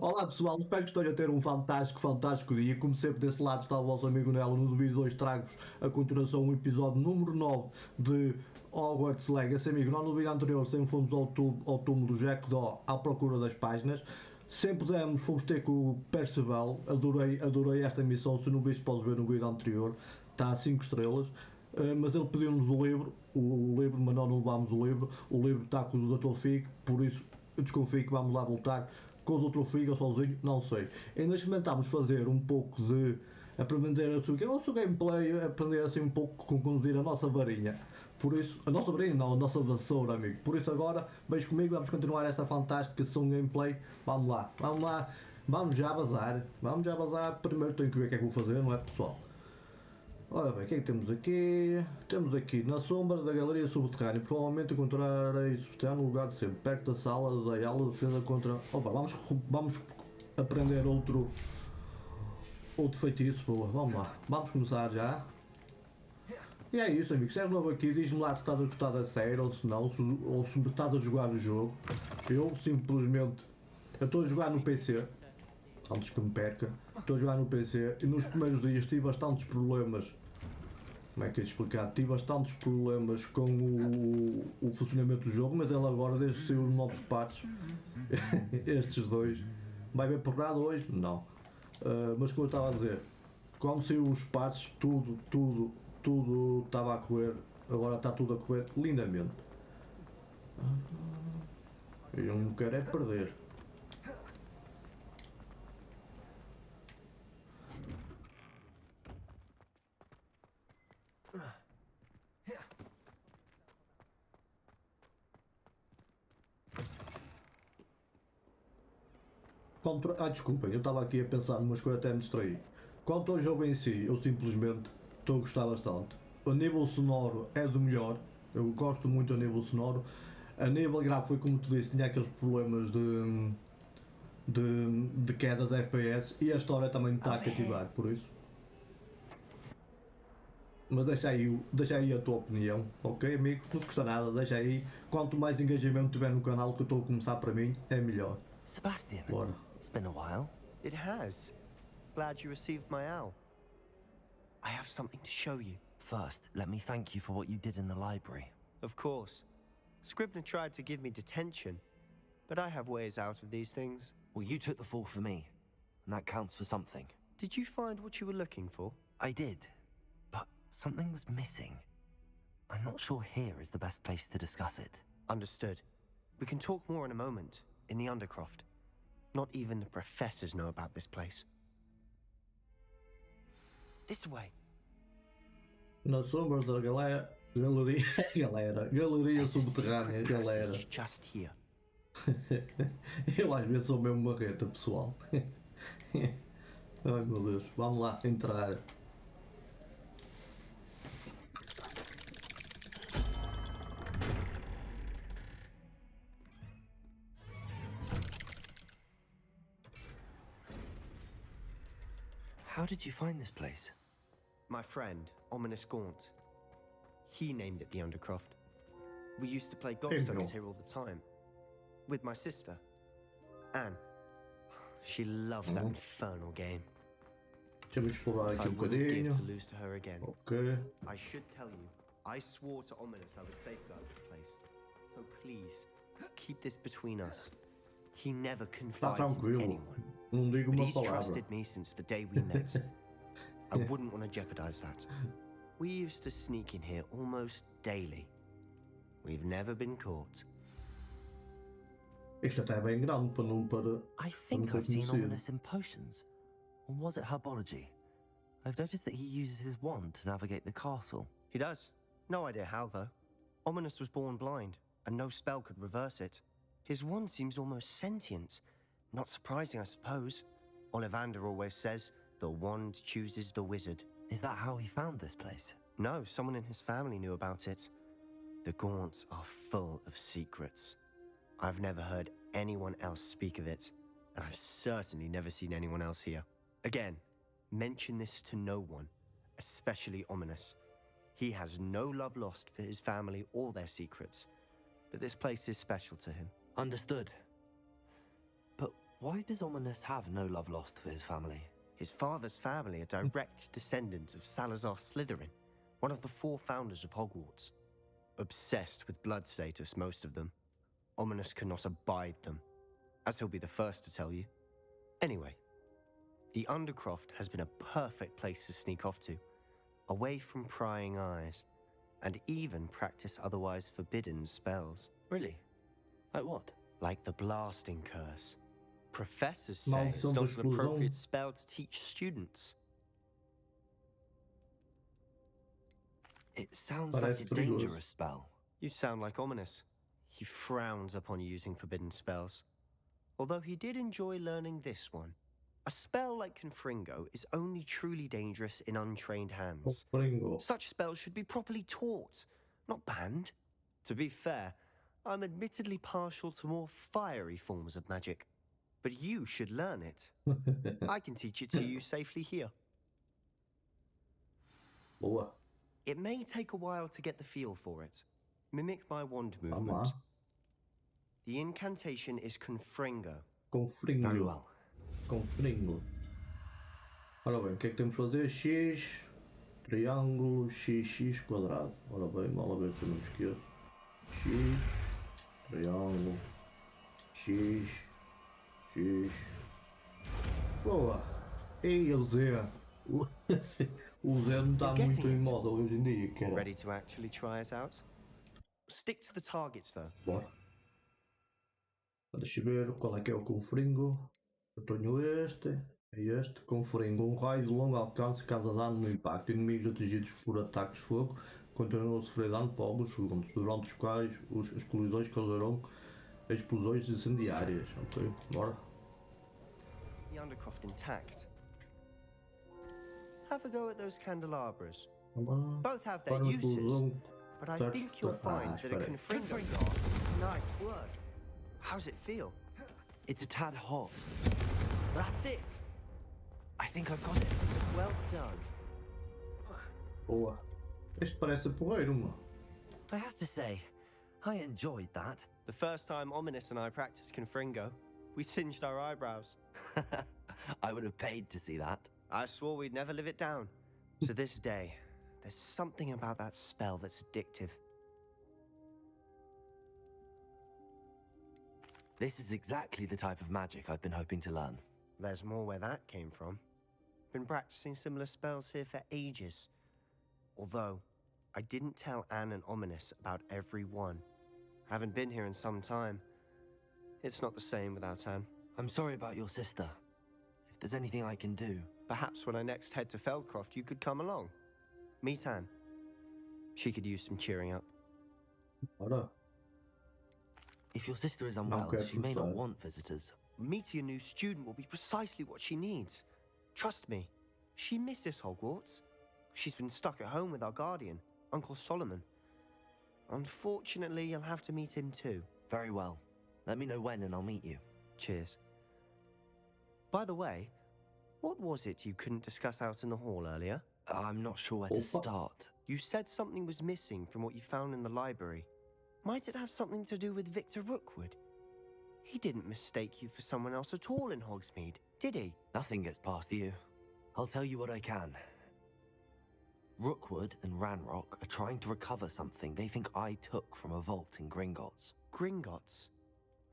Olá pessoal, espero que estejam a ter um fantástico dia. Como sempre desse lado está o vosso amigo Nelo. No vídeo 2 trago-vos a continuação, o episódio número 9 de Hogwarts Legacy. Amigo, nós no vídeo anterior sempre fomos ao túmulo do Jack Daw à procura das páginas. Sempre fomos ter com o Peço, adorei esta missão. Se não viste podes ver no vídeo anterior, está a 5 estrelas. Mas ele pediu-nos o livro, mas nós não levámos o livro está com o Dr. Fig, por isso eu desconfio que vamos lá voltar com o Dr. Fig ou sozinho, não sei. Ainda experimentámos fazer um pouco de aprender o seu gameplay, aprender assim um pouco com conduzir a nossa varinha. Por isso, a nossa varinha não, a nossa vassoura, amigo. Por isso agora, veja comigo, vamos continuar esta fantástica sessão de gameplay. Vamos lá, vamos já bazar. Primeiro tenho que ver o que é que vou fazer, não é pessoal? Ora bem, o que é que temos aqui? Temos aqui, na sombra da galeria subterrânea, provavelmente encontrarei subterrâneo no lugar de sempre, perto da sala da aula de defesa contra... Opa, vamos aprender outro feitiço, boa, vamos lá, vamos começar já. E é isso, amigo, se és novo aqui, diz-me lá se estás a gostar da série ou se não, ou se estás a jogar o jogo. Eu simplesmente, eu estou a jogar no PC. Antes que me perca, estou a jogar no PC e nos primeiros dias tive bastantes problemas. Como é que é de explicar? Tive bastantes problemas com o funcionamento do jogo, mas ele agora, desde que saiu os novos patches, estes dois, vai ver porrada hoje? Não. Mas como eu estava a dizer, quando saiu os patches, tudo estava a correr, agora está tudo a correr lindamente. Eu não quero é perder. Desculpem, eu estava aqui a pensar numas coisas até me distraí. Quanto ao jogo em si, eu simplesmente estou a gostar bastante. O nível sonoro é do melhor, eu gosto muito do nível sonoro. A nível gráfico foi como tu disse, tinha aqueles problemas de quedas FPS e a história também está a cativar, por isso. Mas deixa aí a tua opinião, ok amigo? Não te custa nada, deixa aí. Quanto mais engajamento tiver no canal que eu estou a começar para mim, é melhor. Sebastian, Bora. It's been a while. It has. Glad you received my owl. I have something to show you. First, let me thank you for what you did in the library. Of course. Scribner tried to give me detention, but I have ways out of these things. Well, you took the fall for me, and that counts for something. Did you find what you were looking for? I did, but something was missing. I'm not sure here is the best place to discuss it. Understood. We can talk more in a moment, in the Undercroft. Not even the professors know about this place. This way. Nas sombras da galeria subterrânea, galera. Just here. Eu às vezes sou mesmo marreta, pessoal. Ai meu Deus, vamos lá entrar. How did you find this place? My friend, Ominous Gaunt. He named it the Undercroft. We used to play golf studies here all the time. With my sister, Anne. She loved that infernal game. Deixa-me explorar So aqui I wouldn't give to lose to her again. Ok. I should tell you, I swore to Ominous I would safeguard this place. So please, keep this between us. He never confides in anyone. Não digo But uma he's palavra. trusted me since the day we met. I wouldn't want to jeopardize that. We used to sneak in here almost daily. We've never been caught. Isto até é bem grande para não para. I think I've seen Ominous in potions. Or was it herbology? I've noticed that he uses his wand to navigate the castle. He does. No idea how, though. Ominous was born blind, and no spell could reverse it. His wand seems almost sentient. Not surprising, I suppose. Ollivander always says, the wand chooses the wizard. Is that how he found this place? No, someone in his family knew about it. The Gaunts are full of secrets. I've never heard anyone else speak of it, and I've certainly never seen anyone else here. Again, mention this to no one, especially Ominous. He has no love lost for his family or their secrets, but this place is special to him. Understood. But Why does Ominous have no love lost for his family? His father's family are direct descendants of Salazar Slytherin, one of the 4 founders of Hogwarts. Obsessed with blood status, most of them. Ominous cannot abide them, as he'll be the first to tell you. Anyway, the Undercroft has been a perfect place to sneak off to, away from prying eyes, and even practice otherwise forbidden spells. Really? Like what? Like the blasting curse. Professors say it's not an appropriate spell to teach students. It sounds like a dangerous spell. You sound like Ominous. He frowns upon using forbidden spells. Although he did enjoy learning this one. A spell like Confringo is only truly dangerous in untrained hands. Such spells should be properly taught, not banned. To be fair, I'm admittedly partial to more fiery forms of magic. But you should learn it. I can teach it to you safely here. Boa. It may take a while to get the feel for it. Mimic my wand movement. The incantation is Confringo. Confringo. Very well. Confringo. Ora bem, o que é que temos de fazer? X, triângulo, x quadrado. Ora bem, mal a ver se eu não me esqueço. X, triângulo, x. Boa! Ei, o Zé! O Zé não está muito em moda hoje em dia, cara. Ready to actually try it out? Stick to the targets, though. Bora. Deixa eu ver qual é que é o confringo. Eu tenho este. É este. Confringo. Um raio de longo alcance causa dano no impacto. Inimigos atingidos por ataques de fogo continuam a sofrer dano por alguns segundos, durante os quais as colisões causarão explosões incendiárias. Ok, bora. The Undercroft intact. Have a go at those candelabras. Both have their uses, but I think you'll find that a Confringo... Nice work. How's it feel? It's a tad hot. That's it. I think I've got it. Well done. Boa. Este parece porreiro, mano. I have to say, I enjoyed that. The first time Ominous and I practiced Confringo, we singed our eyebrows. I would have paid to see that. I swore we'd never live it down. To this day, there's something about that spell that's addictive. This is exactly the type of magic I've been hoping to learn. There's more where that came from. Been practicing similar spells here for ages. Although, I didn't tell Anne and Ominous about every one. Haven't been here in some time. It's not the same without Anne. I'm sorry about your sister. If there's anything I can do... Perhaps when I next head to Feldcroft, you could come along. Meet Anne. She could use some cheering up. If your sister is unwell, she may not want visitors. Meeting a new student will be precisely what she needs. Trust me, she misses Hogwarts. She's been stuck at home with our guardian, Uncle Solomon. Unfortunately, you'll have to meet him too. Very well. Let me know when and I'll meet you. Cheers. By the way, what was it you couldn't discuss out in the hall earlier? I'm not sure where to start. You said something was missing from what you found in the library. Might it have something to do with Victor Rookwood? He didn't mistake you for someone else at all in Hogsmeade, did he? Nothing gets past you. I'll tell you what I can. Rookwood and Ranrock are trying to recover something they think I took from a vault in Gringotts. Gringotts?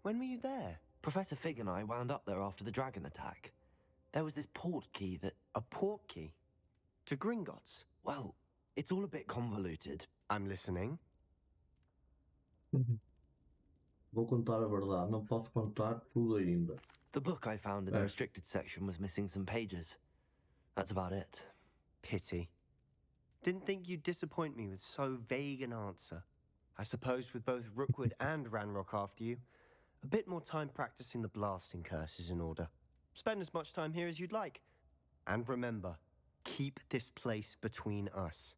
When were you there? Professor Fig and I wound up there after the dragon attack. There was this port key that... A port key? To Gringotts? Well, it's all a bit convoluted. I'm listening. Vou contar a verdade, não posso contar tudo ainda. The book I found in the restricted section was missing some pages. That's about it. Pity. Didn't think you'd disappoint me with so vague an answer. I suppose with both Rookwood and Ranrock after you, a bit more time practicing the blasting curse is in order. Spend as much time here as you'd like. And remember, keep this place between us.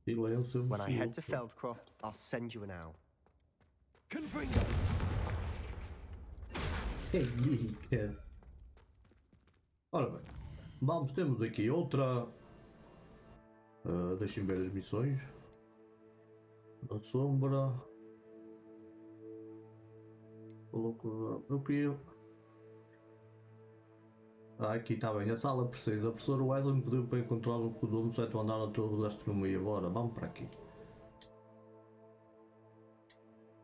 When I head to Feldcroft, I'll send you an owl. Confringo! Ei, cara. Ora bem, temos aqui outra. Deixem ver as missões. A sombra. Eu queria... aqui está bem, a sala precisa. A professora Wesley me pediu para encontrar no corredor no sétimo andar na torre da astronomia. Bora, vamos para aqui.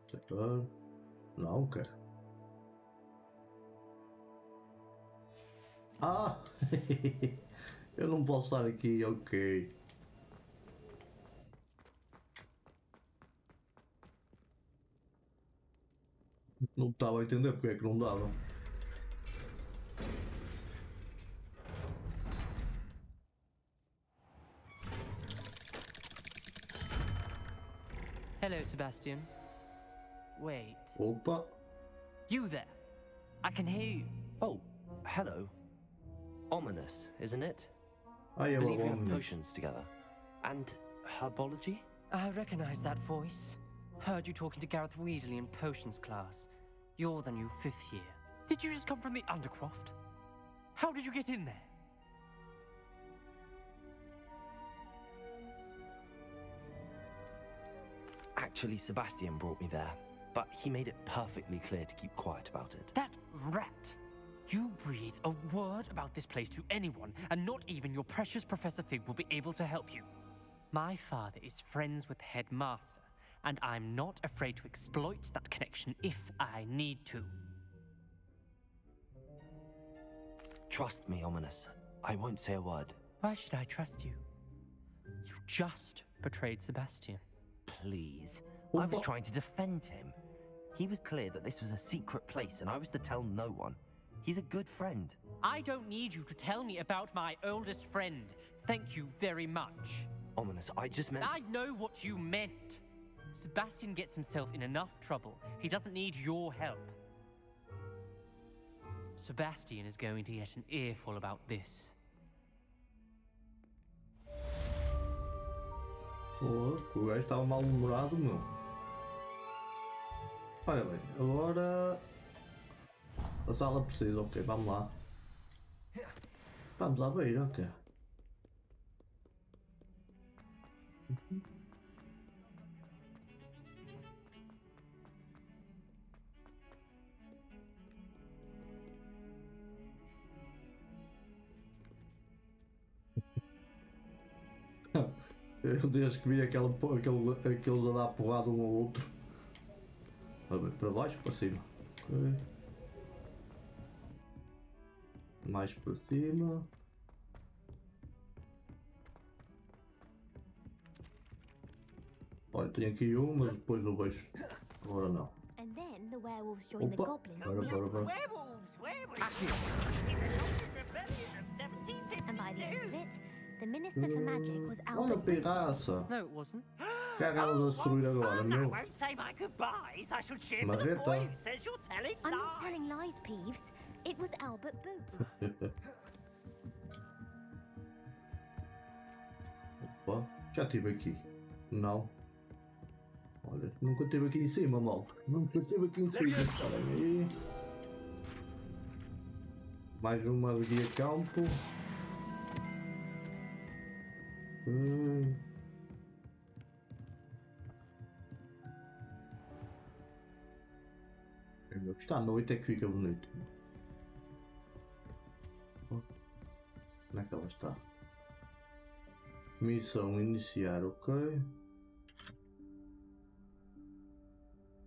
Setor... Não, quer. Ah! Eu não posso estar aqui, ok. Não estava a entender porque é que não dava. Hello, Sebastian. Wait. Opa! You there? I can hear you. Oh, hello. Ominous, isn't it? I Believe you have potions together. And herbology? I recognize that voice. Heard you talking to Gareth Weasley in potions class. You're the new 5th year. Did you just come from the Undercroft? How did you get in there? Actually, Sebastian brought me there, but he made it perfectly clear to keep quiet about it. That rat! You breathe a word about this place to anyone, and not even your precious Professor Fig will be able to help you. My father is friends with the headmaster, and I'm not afraid to exploit that connection if I need to. Trust me, Ominous. I won't say a word. Why should I trust you? You just betrayed Sebastian. Please. I was trying to defend him. He was clear that this was a secret place, and I was to tell no one. He's a good friend. I don't need you to tell me about my oldest friend. Thank you very much. Ominous, I just meant... I know what you meant. Sebastian gets himself in enough trouble. He doesn't need your help. Sebastian is going to get an earful about this. Oh, o gajo estava mal-humorado, meu. Olha bem, agora... A sala precisa, ok, vamos lá. Vamos à beira, ok. Eu desde que vi aqueles a dar porrada um ao outro. A ver, para baixo, para cima. Okay. Mais para cima. Olha, tenho aqui um, mas depois eu vejo. Agora não. And then the werewolves join the Opa! goblins Bora, in the bora, bora. And by the end of it, the Minister for Magic was Olha a Albert Boots. pirraça! No, it wasn't. Que é aquelas a destruir agora, meu? won't say my goodbyes. I shall cheer for the boy who says you're telling I'm not telling lies, Peeves. It was Albert Boots. Opa, já estive aqui. Não. Olha, nunca esteve aqui em cima, malta. Nunca esteve aqui em cima. Esperem aí. Mais uma de guia campo. Está à noite é que fica bonito. Onde é que ela está? Missão iniciar, ok.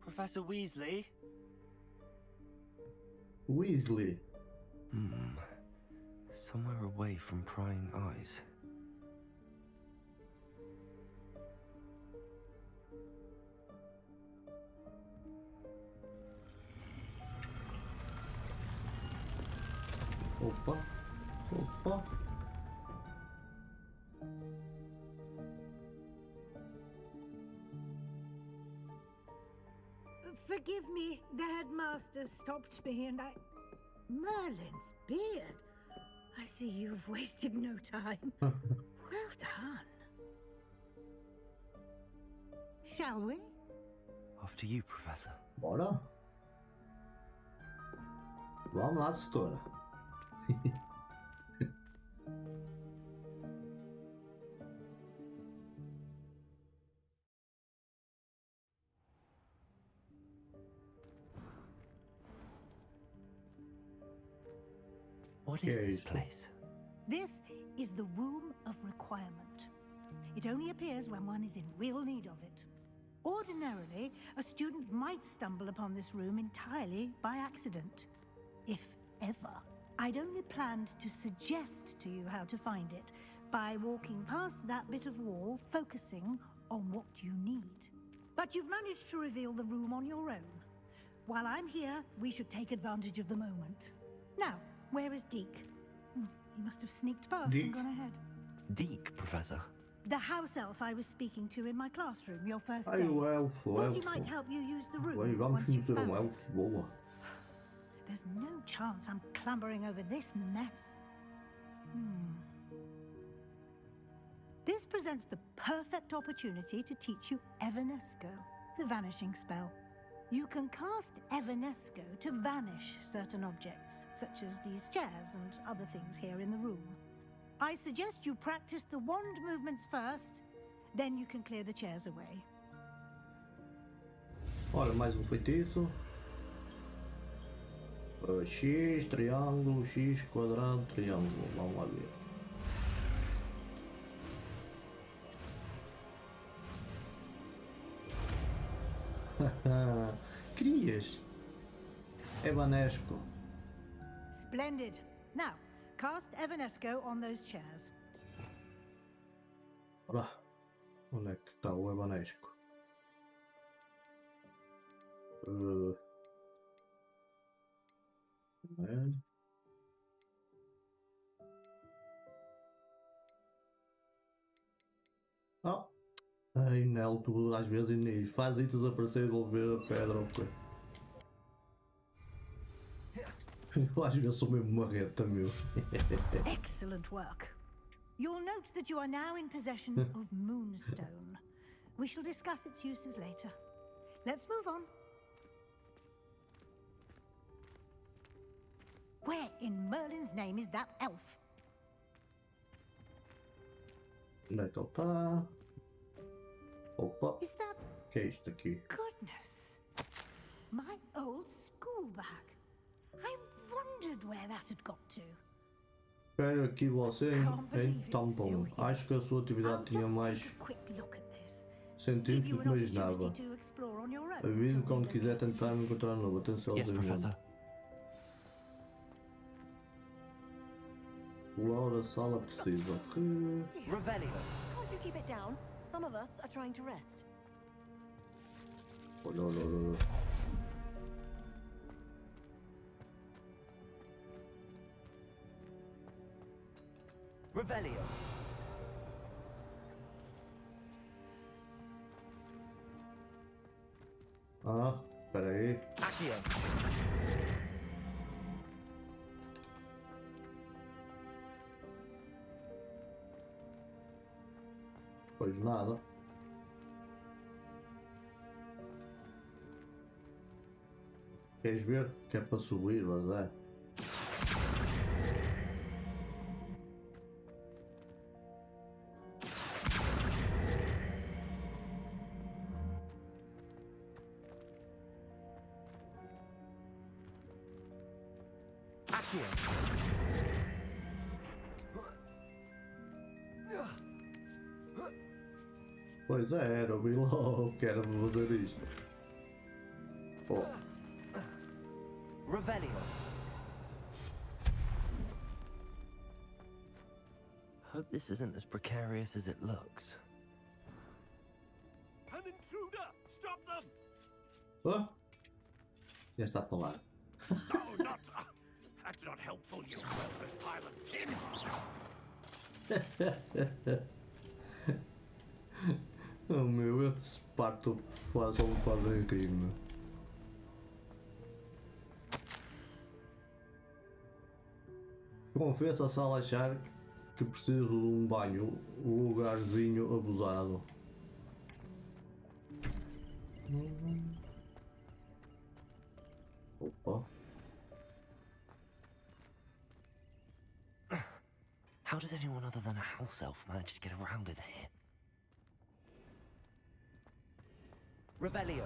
Professor Weasley? Weasley. Somewhere away from prying eyes. Opa. Opa. Forgive me, the headmaster stopped me and Merlin's beard. I see you've wasted no time. Well done. Shall we? After you, Professor. Bora. Vamos lá, setora. What is this place? This is the Room of Requirement. It only appears when one is in real need of it. Ordinarily, a student might stumble upon this room entirely by accident, if ever. I'd only planned to suggest to you how to find it by walking past that bit of wall, focusing on what you need. But you've managed to reveal the room on your own. While I'm here, we should take advantage of the moment. Now, where is Deke? He must have sneaked past and gone ahead. Deke, Professor? The house elf I was speaking to in my classroom your first Ai, day. o elfo, Thought he might help you use the room Vamos once you conhecer found um it. elfo, boa. There's no chance I'm clambering over this mess. This presents the perfect opportunity to teach you Evanesco, the vanishing spell. You can cast Evanesco to vanish certain objects, such as these chairs and other things here in the room. I suggest you practice the wand movements first, then you can clear the chairs away. Olha, mais feitiço. X, triângulo, X, quadrado, triângulo. Vamos lá ver. Crias. Evanesco. Splendid. Now, cast Evanesco on those chairs. Ora, onde é que está o Evanesco? Oh, ai, Nel, tu às vezes nem faz isso desaparecer e devolver a pedra ou quê? Eu às vezes sou mesmo marreta, meu. Excellent work. You'll note that you are now in possession of Moonstone. We shall discuss its uses later. Let's move on. Where in Merlin's name is that elf? Onde é que ele está? Opa, Is that... o que é isto aqui? Goodness. My old school bag. I wondered where that had got to. Espero aqui você Can't believe it's tão still bom. here. Acho que a sua I'll atividade tinha just mais take a quick look at this. centímetros Give you do que an imaginava. opportunity to explore on your own Avise-me until quando we quiser locate tentar me encontrar de novo. Atenção, Yes, desenvolvido. Professor. Laura, sala precisa. Que... Revelio. Can't you keep it down? Some of us are trying to rest. Olha, olha, olha. Revelio. Ah, espera aí. Accio. Pois nada. Queres ver? Que é para subir, mas é. Accio. Pois é, era o vi logo que era para fazer isto. Oh, Revelio. Hope this isn't as precarious as it looks. An intruder! Stop them! oh. Já está a falar. No, not. That's not helpful, you worthless pile of tin. Oh meu, esse parto só me fazem rir, meu. Confesso a sala achar que preciso de um banho, um lugarzinho abusado. Opa. How does anyone other than a house elf manage to get around in here? Revelio.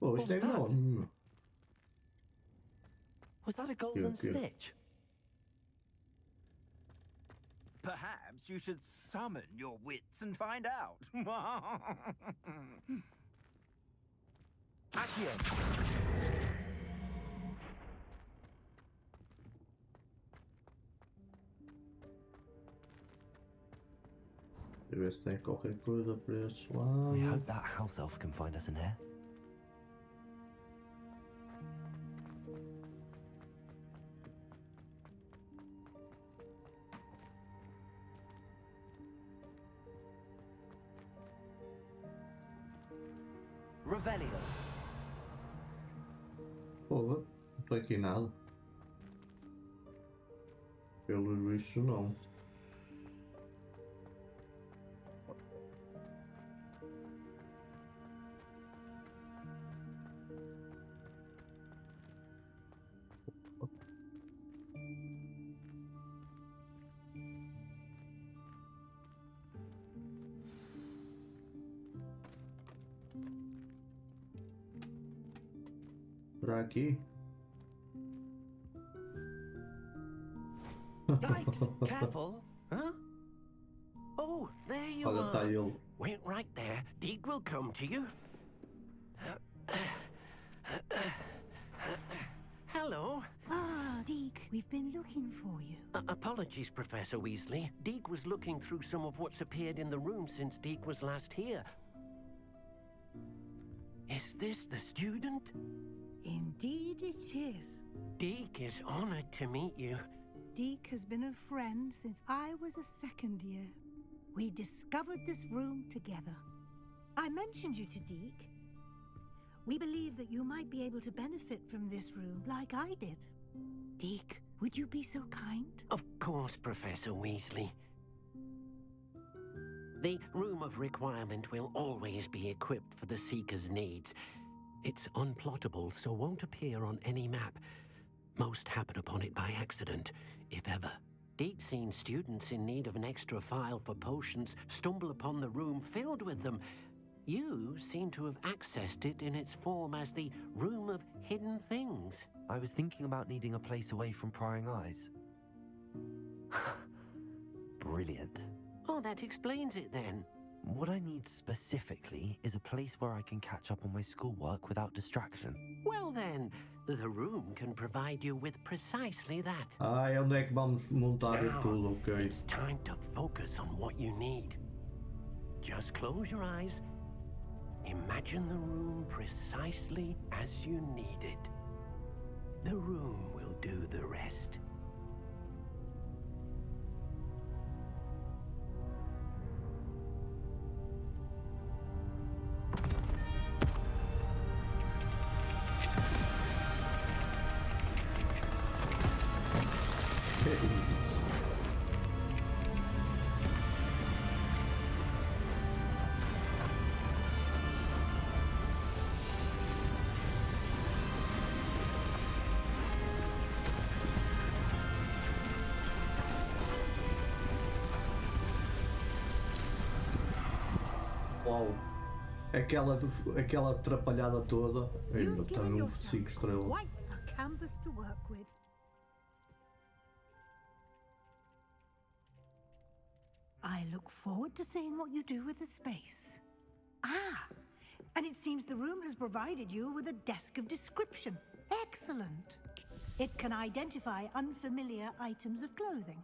Oh, isto é enorme. Was that a golden snitch? Perhaps you should summon your wits and find out. Action! Deixa eu ver se tem qualquer coisa para este lado. We hope that house elf can find us in here. Revelio. Porra, não tem aqui nada. Pelo visto não. Será aqui? Yikes! Careful! Huh? Oh, there you Olha, tá are. ele. Wait right there. Deke will come to you. Hello. Ah, Deke, we've been looking for you. Apologies, Professor Weasley. Deke was looking through some of what's appeared in the room since Deke was last here. Is this the student? Indeed it is. Deke is honored to meet you. Deke has been a friend since I was a second year. We discovered this room together. I mentioned you to Deke. We believe that you might be able to benefit from this room like I did. Deke, would you be so kind? Of course, Professor Weasley. The Room of Requirement will always be equipped for the Seeker's needs. It's unplottable, so won't appear on any map. Most happen upon it by accident, if ever. Deke's seen students in need of an extra file for potions stumble upon the room filled with them. You seem to have accessed it in its form as the Room of Hidden Things. I was thinking about needing a place away from prying eyes. Brilliant. Oh, that explains it then. What I need specifically is a place where I can catch up on my schoolwork without distraction. Well then, the room can provide you with precisely that. Ah, é onde é que vamos montar Now, tudo, ok. it's time to focus on what you need. Just close your eyes. Imagine the room precisely as you need it. The room will do the rest. Uau. Aquela atrapalhada toda. Ainda You've tem given 5 yourself estrelas. quite a canvas to work with. I look forward to seeing what you do with the space. Ah, and it seems the room has provided you with a desk of description. Excellent. It can identify unfamiliar items of clothing.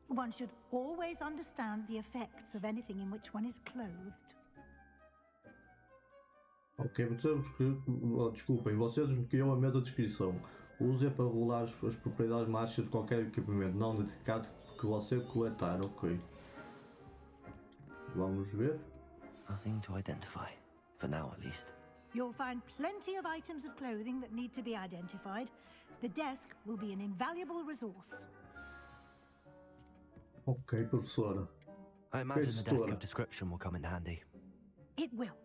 One should always understand the effects of anything in which one is clothed. Ok, desculpem, vocês bloqueiam a mesa de descrição. Use-a para regular as propriedades mágicas de qualquer equipamento não dedicado que você coletar, ok. Vamos ver. Nothing to identify, for now at least. You'll find plenty of items of clothing that need to be identified. The desk will be an invaluable resource. Ok, professora. I imagine the desk Gestora. of description will come in handy. It will.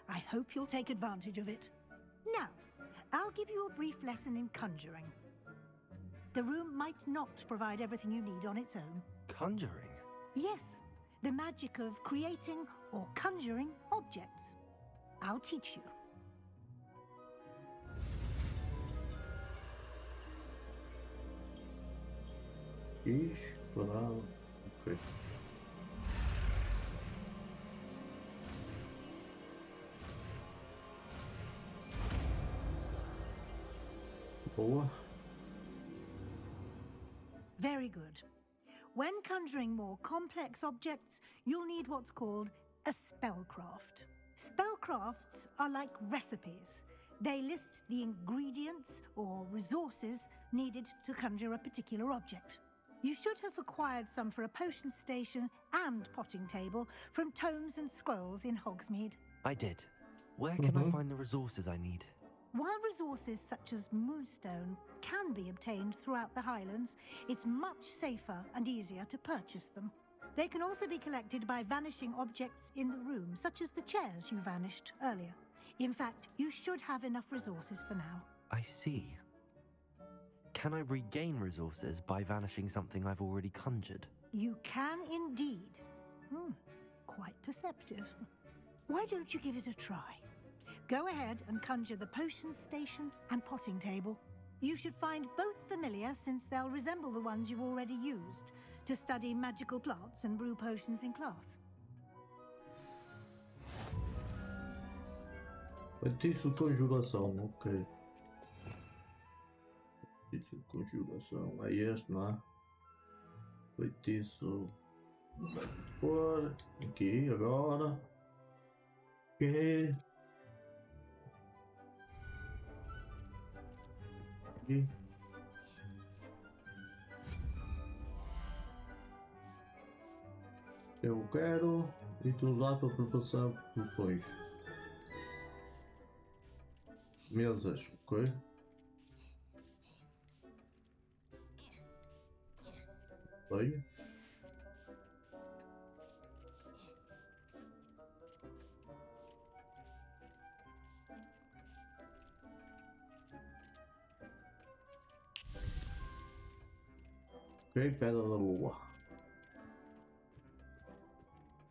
I hope you'll take advantage of it. Now, I'll give you a brief lesson in conjuring. The room might not provide everything you need on its own. Conjuring? Yes, the magic of creating or conjuring objects. I'll teach you. Ixi, parado. Ok. Boa. Very good. When conjuring more complex objects, you'll need what's called a spellcraft. Spellcrafts are like recipes. They list the ingredients or resources needed to conjure a particular object. You should have acquired some for a potion station and potting table from tomes and scrolls in Hogsmeade. I did. Where can I find the resources I need? While resources such as moonstone can be obtained throughout the Highlands, it's much safer and easier to purchase them. They can also be collected by vanishing objects in the room, such as the chairs you vanished earlier. In fact, you should have enough resources for now. I see. Can I regain resources by vanishing something I've already conjured? You can indeed. Quite perceptive. Why don't you give it a try? Go ahead and conjure the potion station and potting table. You should find both familiar, since they'll resemble the ones you've already used to study magical plants and brew potions in class. Feitiço de conjuração, ok. Feitiço de conjuração, é este, não é? Feitiço. Por aqui, agora. Ok. Aqui. Eu quero e tu usar para preparação depois. Mesas, ok? Oi? Ok, pedra da lua.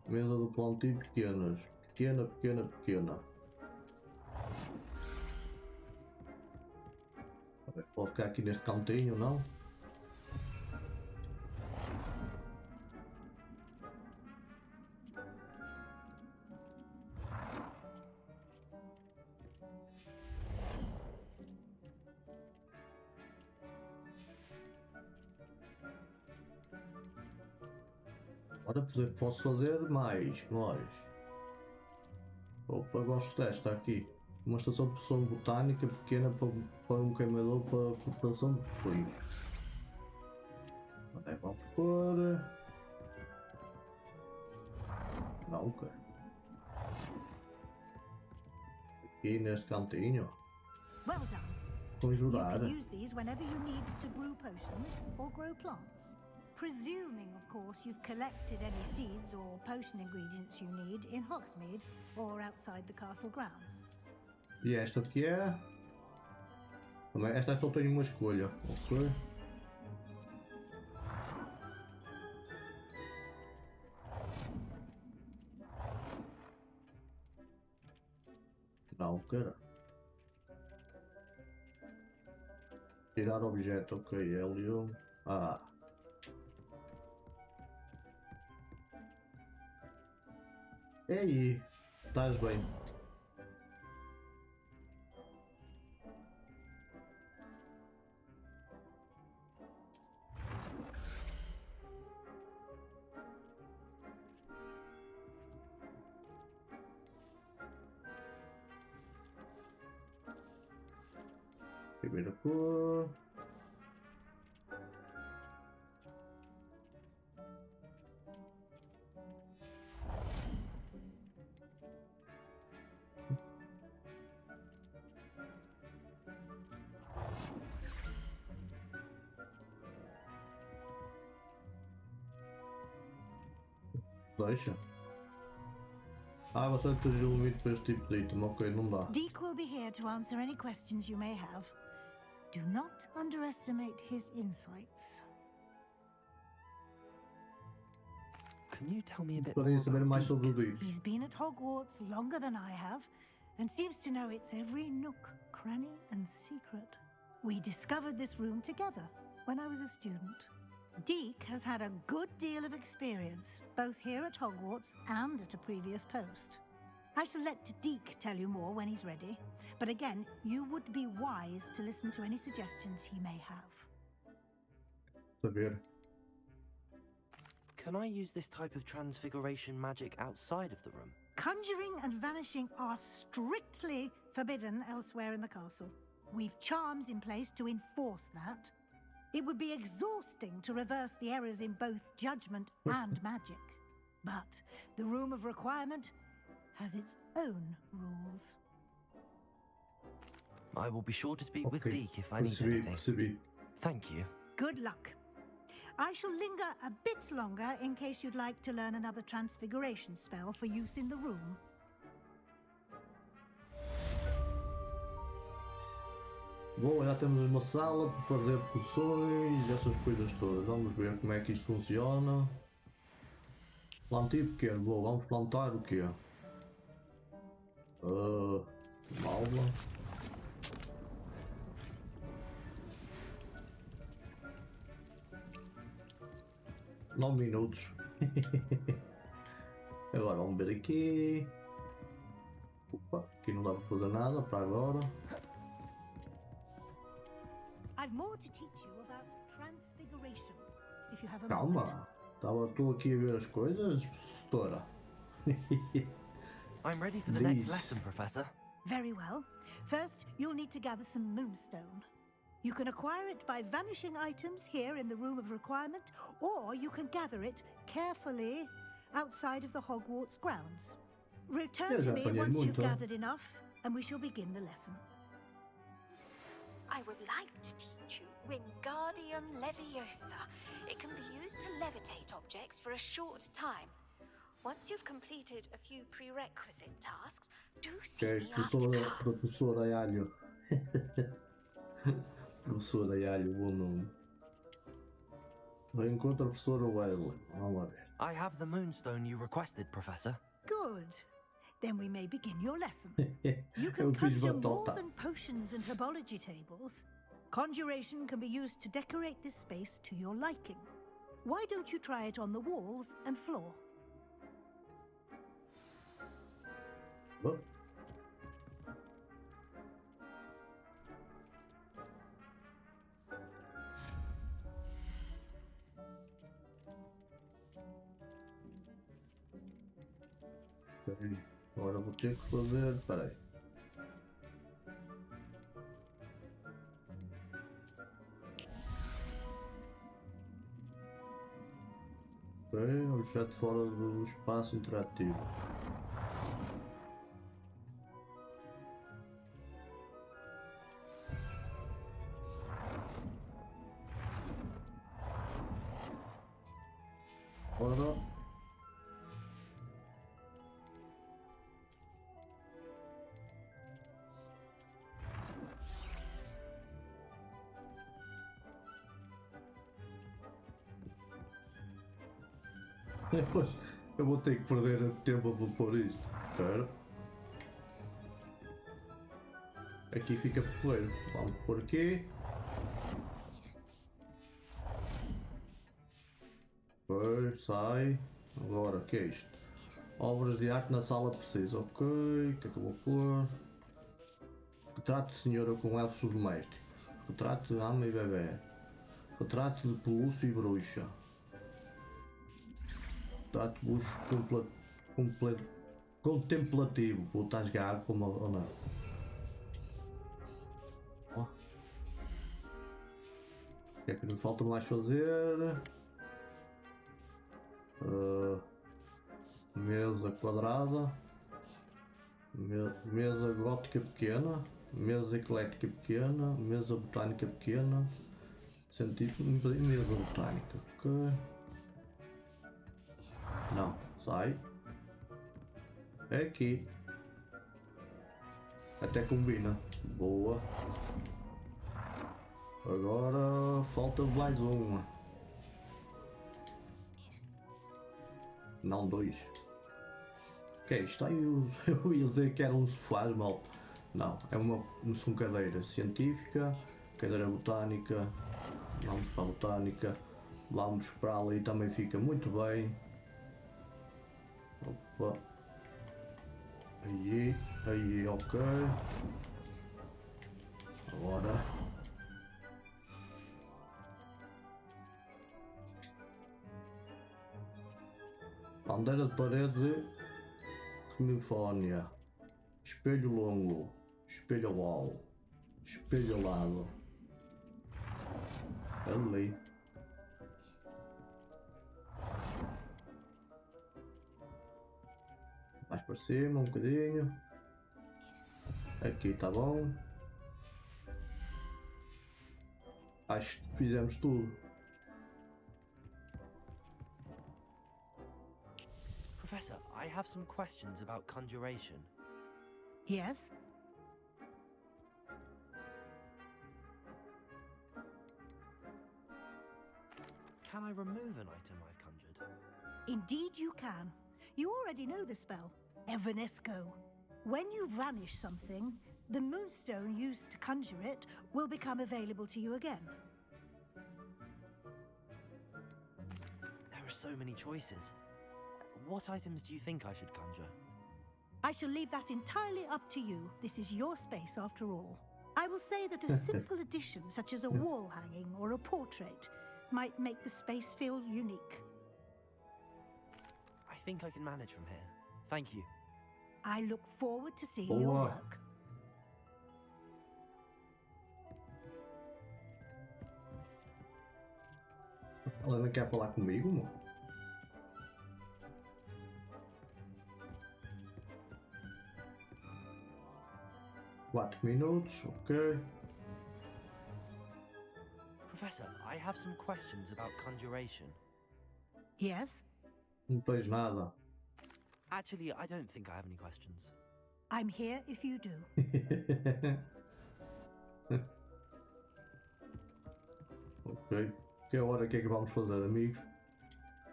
Mesa do plantio pequenas. Pequena, pequena, pequena. Vou ficar aqui neste cantinho, não? Agora posso fazer mais. Opa, gosto desta aqui. Uma estação de produção botânica pequena para um queimador para cortação de folhas. Onde é que vamos pôr? Não, cara. Aqui neste cantinho. Well done. Conjurar. You can use these whenever you need to brew potions or grow plants. Presuming, of course, you've collected any seeds or potion ingredients you need in Hogsmeade or outside the castle grounds. E esta aqui é? Também, esta só tem uma escolha, ok? Não, cara. Tirar objeto, ok, Hélio. Ah. E aí, estás bem? Primeira cor. Deixa. Ah, você tem um limite para este tipo de item, ok, não dá. Deke will be here to answer any questions you may have. Do not underestimate his insights. Can you tell me a bit Podem more saber about mais Deke? sobre o Deke. He's been at Hogwarts longer than I have, and seems to know its every nook, cranny, and secret. We discovered this room together when I was a student. Deke has had a good deal of experience, both here at Hogwarts and at a previous post. I shall let Deke tell you more when he's ready, but again, you would be wise to listen to any suggestions he may have. Saber. Can I use this type of transfiguration magic outside of the room? Conjuring and vanishing are strictly forbidden elsewhere in the castle. We've charms in place to enforce that. It would be exhausting to reverse the errors in both judgment and magic. But the Room of Requirement has its own rules. I will be sure to speak with Deke if I need anything. Percebi. Thank you. Good luck. I shall linger a bit longer in case you'd like to learn another transfiguration spell for use in the room. Bom, já temos uma sala para fazer poções, essas coisas todas. Vamos ver como é que isto funciona. Plantio pequeno, bom, vamos plantar o quê? Malva. Nove minutos. Agora vamos ver aqui. Opa, aqui não dá para fazer nada para agora. I've more to teach you about transfiguration, if you have a Calma, estou aqui a ver as coisas, setora. I'm ready for the next lesson, Professor. Very well. First, you'll need to gather some moonstone. You can acquire it by vanishing items here in the Room of Requirement, or you can gather it carefully outside of the Hogwarts grounds. Return to me once you've gathered enough, and we shall begin the lesson. I would like to teach you Wingardium Leviosa. It can be used to levitate objects for a short time. Once you've completed a few prerequisite tasks, do see me after class. Professora Áudio. Professora Áudio, bom nome. Encontra a professora Wesley. Vamos lá ver. I have the moonstone you requested, Professor. Good. Then we may begin your lesson. You can conjure more than potions and herbology tables. Conjuration can be used to decorate this space to your liking. Why don't you try it on the walls and floor? What? Peraí, agora vou ter que fazer. Peraí. Objeto fora do espaço interativo. Ora. Depois eu vou ter que perder tempo a pôr isto. Espera. Aqui fica porreiro. Vamos por aqui. Pois, sai. Agora, o que é isto? Obras de arte na sala precisa. Ok, o que é que eu vou pôr? Retrato de senhora com elfos domésticos. Retrato de ama e bebê. Retrato de pelúcio e bruxa. Retrato de bucho contemplativo. Vou estar a jogar como ou não. O que é que me falta mais fazer? Mesa quadrada, mesa gótica pequena, mesa eclética pequena, mesa botânica pequena, científica, mesa botânica. Ok. Não, sai. É aqui. Até combina. Boa. Agora falta mais uma. Não, dois. O que é isto? Eu ia dizer que era um sofá, mal. Não, são cadeiras científica, cadeira botânica, vamos para a botânica, Vamos para ali, também fica muito bem. Opa. Aí, ok. Agora. Bandeira de parede Califórnia. Espelho longo. Espelho oval. Espelho ao lado. Ali. Mais para cima um bocadinho. Aqui tá bom. Acho que fizemos tudo. Professor, I have some questions about conjuration. Yes? Can I remove an item I've conjured? Indeed you can. You already know the spell, Evanesco. When you vanish something, the moonstone used to conjure it will become available to you again. There are so many choices. What items do you think I should conjure? I shall leave that entirely up to you. This is your space after all. I will say that a simple addition such as a wall hanging or a portrait might make the space feel unique. I think I can manage from here. Thank you. I look forward to seeing your work. Ela não quer falar comigo, mano? Quatro minutos, ok. Professor, I have some questions about conjuration. Yes? Não tens nada. Actually, I don't think I have any questions. I'm here if you do. Ok. Que hora que é que vamos fazer, amigos?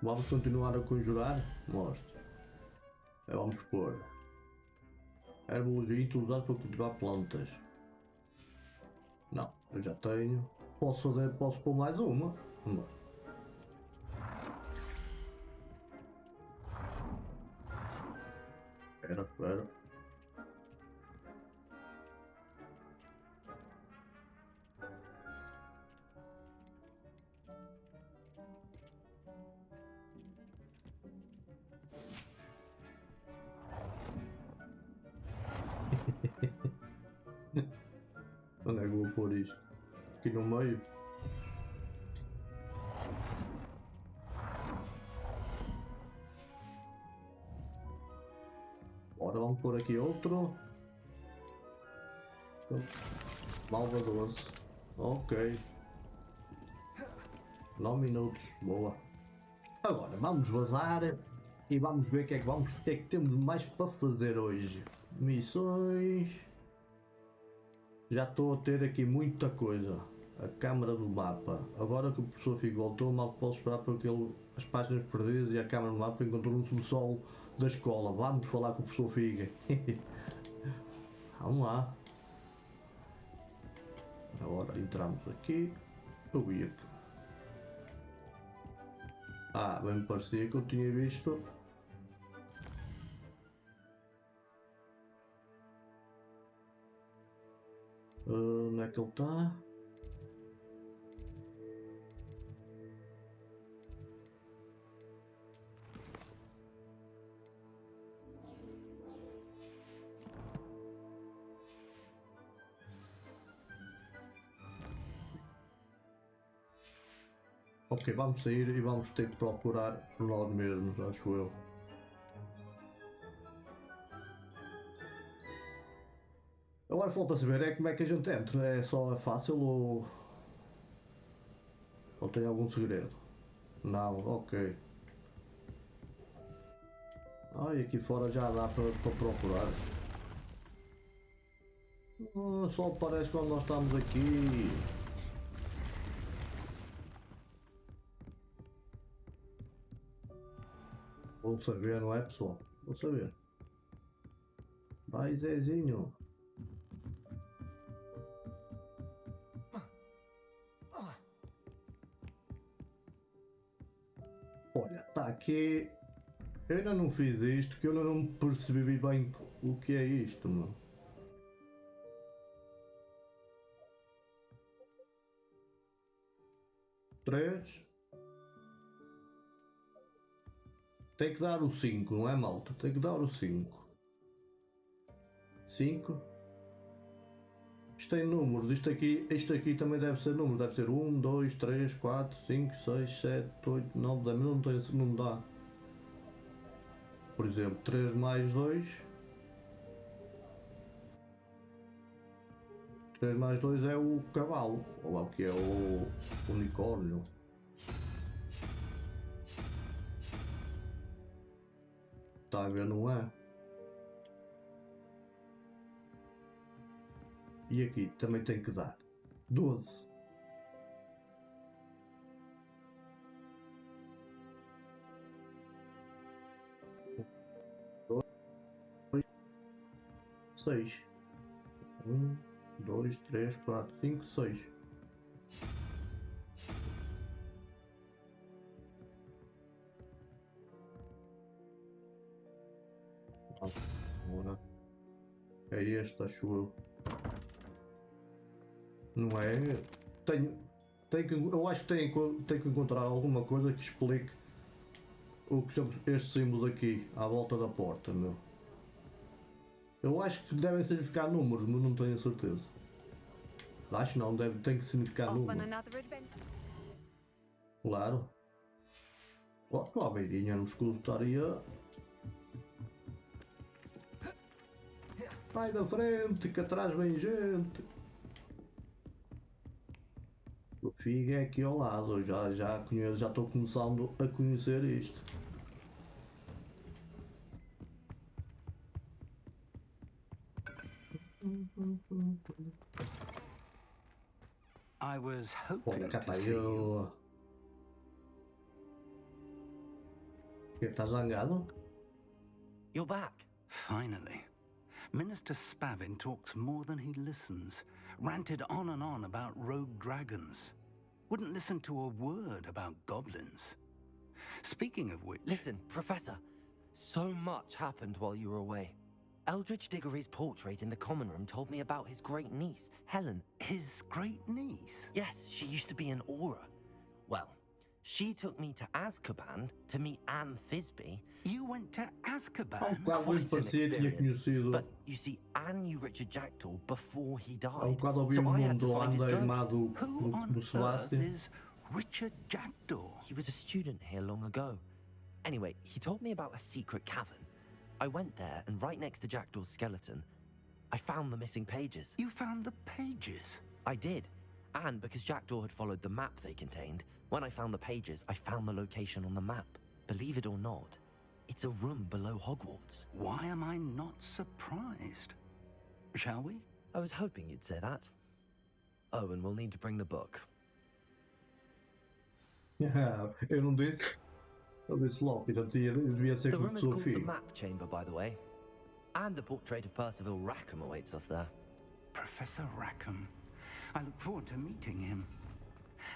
Vamos continuar a conjurar? Mostre. Vamos pôr. Herbologia usado para cultivar plantas. Não, eu já tenho. Posso pôr mais uma? Não. Espera. Onde é que vou pôr isto? Aqui no meio? Agora vamos pôr aqui outro. Malva doce. Ok. 9 minutos. Boa. Agora vamos vazar e vamos ver o que é que temos mais para fazer hoje. Missões. Já estou a ter aqui muita coisa. A câmera do mapa. Agora que o professor Figo voltou, mal posso esperar por as páginas perdidas e a câmera do mapa encontrou no subsolo da escola. Vamos falar com o professor Figo. Vamos lá. Agora entramos aqui. Eu vi aqui. Bem me parecia que eu tinha visto. Onde é que ele está? Ok, vamos sair e vamos ter que procurar por nós mesmos, acho eu. Agora falta saber como é que a gente entra. É só fácil ou tem algum segredo? Não, ok. E aqui fora já dá para procurar. Só aparece quando nós estamos aqui. Vou saber, não é, pessoal? Vou saber. Vai, Zezinho. Tá, aqui eu ainda não fiz isto, que eu ainda não percebi bem o que é isto, meu. Três. Tem que dar o 5, não é, malta? Tem que dar o 5. 5. Isto tem números, isto aqui também deve ser número, deve ser 1, 2, 3, 4, 5, 6, 7, 8, 9, 10, não dá. Por exemplo, 3 mais 2. 3 mais 2 é o cavalo, ou lá o que é o unicórnio. Está a ver, não é? E aqui também tem que dar 12. Seis. 1, 2, 3, 4, 5, 6. Agora é este, acho eu. Não é? Eu acho que tenho que encontrar alguma coisa que explique o que são estes símbolos aqui à volta da porta, meu. Eu acho que devem significar números, mas não tenho certeza. Acho não, tem que significar números. Claro. Oh, a beirinha no escudo estaria. Vai da frente, que atrás vem gente. O Figo é aqui ao lado, já estou começando a conhecer isto. I was hoping Olha, cá to está see you. eu. Que está zangado? You're back. Finally. Minister Spavin talks more than he listens. Ranted on and on about rogue dragons. Wouldn't listen to a word about goblins. Speaking of which... Listen, Professor. So much happened while you were away. Eldridge Diggory's portrait in the common room told me about his great niece, Helen. His great niece? Yes, she used to be an Aura. Well, she took me to Azkaban to meet Anne Thisbe. You went to Azkaban? Quite an experience. But you see, Anne knew Richard Jackdaw before he died. So I had to find his ghost. Who on earth is Richard Jackdaw? He was a student here long ago. Anyway, he told me about a secret cavern. I went there, and right next to Jackdaw's skeleton, I found the missing pages. You found the pages? I did. And because Jackdaw had followed the map they contained, when I found the pages, I found the location on the map. Believe it or not, it's a room below Hogwarts. Why am I not surprised? Shall we? I was hoping you'd say that. Oh, and we'll need to bring the book. Eu não disse. Eu disse logo, devia ser The com room o is seu called the filho. Map Chamber, by the way. And a portrait of Percival Rackham awaits us there. Professor Rackham. I look forward to meeting him.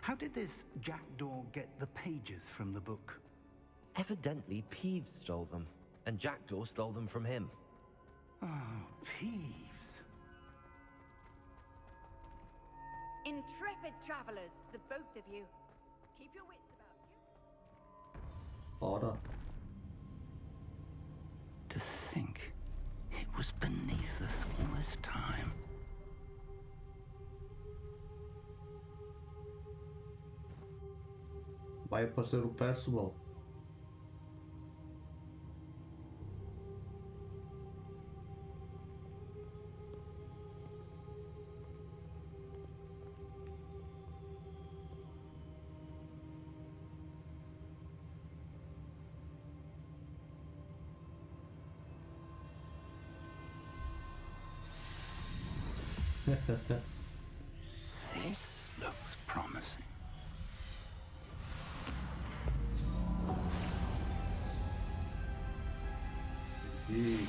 How did this Jackdaw get the pages from the book? Evidently, Peeves stole them, and Jackdaw stole them from him. Oh, Peeves. Intrepid travelers, the both of you. Keep your wits about you. Ora. To think it was beneath us all this time. Vai aparecer o Percival. This looks promising. E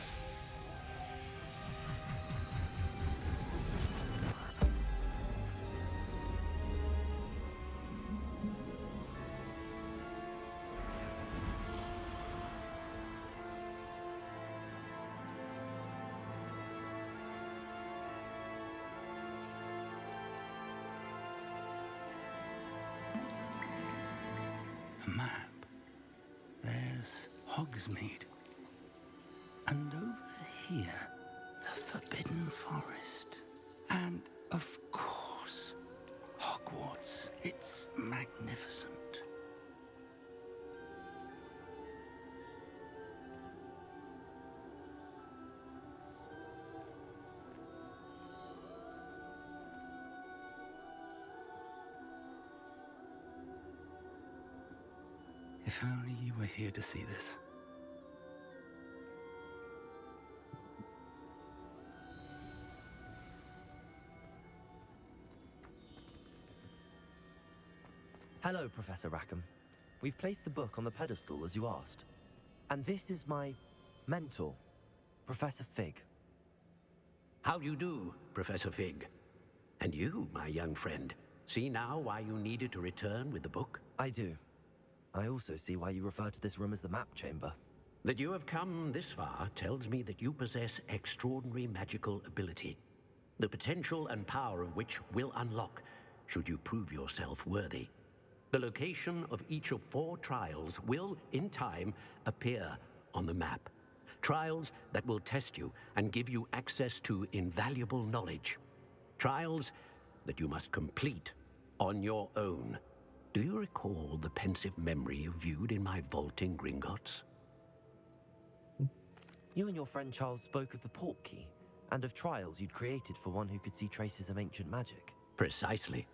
Hogsmeade. And over here, the Forbidden Forest. And, of course, Hogwarts. It's magnificent. If only you were here to see this. Hello, Professor Rackham. We've placed the book on the pedestal as you asked. And this is my mentor, Professor Fig. How do you do, Professor Fig? And you, my young friend, see now why you needed to return with the book? I do. I also see why you refer to this room as the map chamber. That you have come this far tells me that you possess extraordinary magical ability, the potential and power of which will unlock should you prove yourself worthy. The location of each of 4 trials will, in time, appear on the map. Trials that will test you and give you access to invaluable knowledge. Trials that you must complete on your own. Do you recall the pensive memory you viewed in my vault in Gringotts? You and your friend Charles spoke of the port key, and of trials you'd created for one who could see traces of ancient magic. Precisely.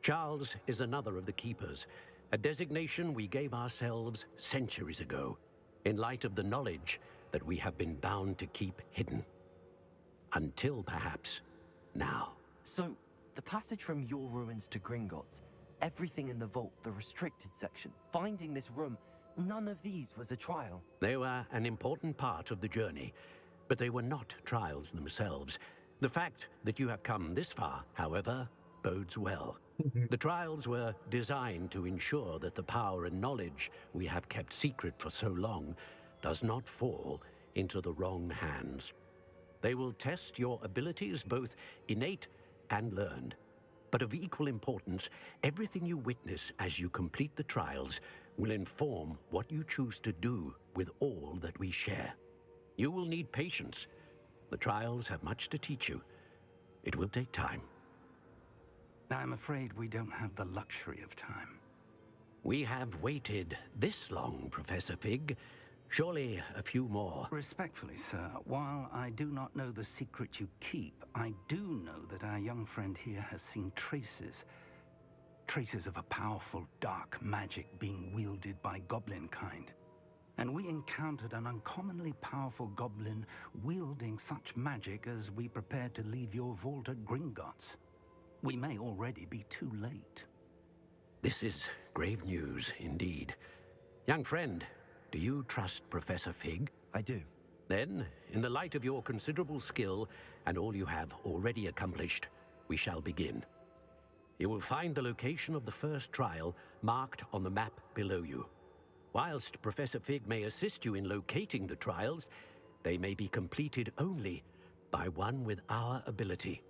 Charles is another of the Keepers, a designation we gave ourselves centuries ago, in light of the knowledge that we have been bound to keep hidden. Until perhaps now. So, the passage from your ruins to Gringotts, everything in the vault, the restricted section, finding this room, none of these was a trial. They were an important part of the journey, but they were not trials themselves. The fact that you have come this far, however, bodes well. The trials were designed to ensure that the power and knowledge we have kept secret for so long does not fall into the wrong hands. They will test your abilities, both innate and learned. But of equal importance, everything you witness as you complete the trials will inform what you choose to do with all that we share. You will need patience. The trials have much to teach you. It will take time. I'm afraid we don't have the luxury of time. We have waited this long, Professor Fig. Surely a few more. Respectfully, sir, while I do not know the secret you keep, I do know that our young friend here has seen traces of a powerful dark magic being wielded by goblin kind. And we encountered an uncommonly powerful goblin wielding such magic as we prepared to leave your vault at Gringotts. We may already be too late. This is grave news indeed. Young friend, do you trust Professor Fig? I do. Then, in the light of your considerable skill and all you have already accomplished, we shall begin. You will find the location of the first trial marked on the map below you. Whilst Professor Fig may assist you in locating the trials, they may be completed only by one with our ability.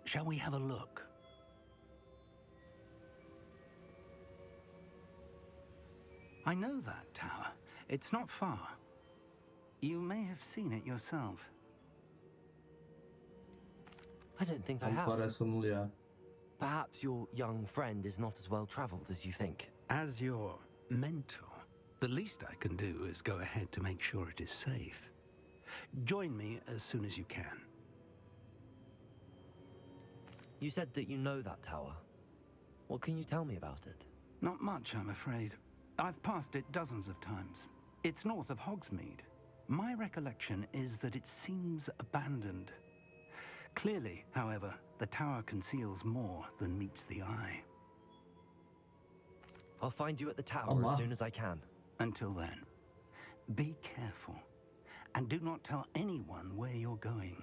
Shall we have a look? I know that tower. It's not far. You may have seen it yourself. I don't think I have. Parece familiar. Perhaps your young friend is not as well traveled as you think. As your mentor, the least I can do is go ahead to make sure it is safe. Join me as soon as you can. You said that you know that tower. What can you tell me about it? Not much, I'm afraid. I've passed it dozens of times. It's north of Hogsmeade. My recollection is that it seems abandoned. Clearly, however, the tower conceals more than meets the eye. I'll find you at the tower as soon as I can. Until then, be careful, and do not tell anyone where you're going.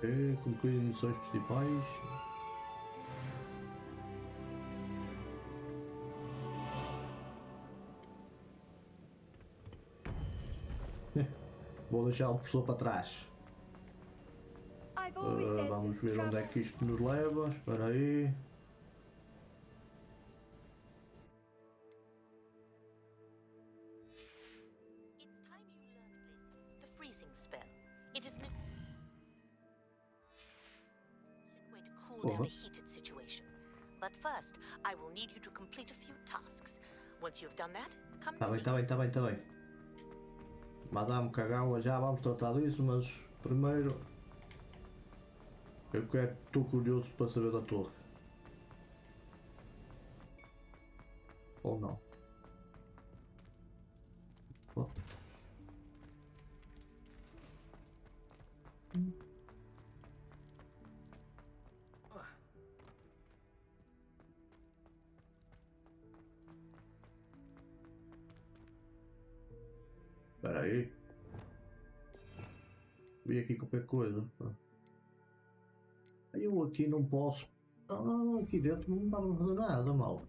Ok, concluir missões principais. Vou deixar o professor para trás. I Vamos ver onde é que isto nos leva. Espera aí. It's time you learned Glacius, the freezing spell. It is an efficient way to cool down a heated situation. But first, I will need you to complete a few tasks. Once you've done that, come and see. Tá bem. Madame Kagawa, já vamos tratar disso, mas primeiro estou curioso para saber da torre. Ou não? Oh. Espera aí. Vi aqui qualquer coisa. Eu aqui não posso. Aqui dentro não dá para fazer nada mal.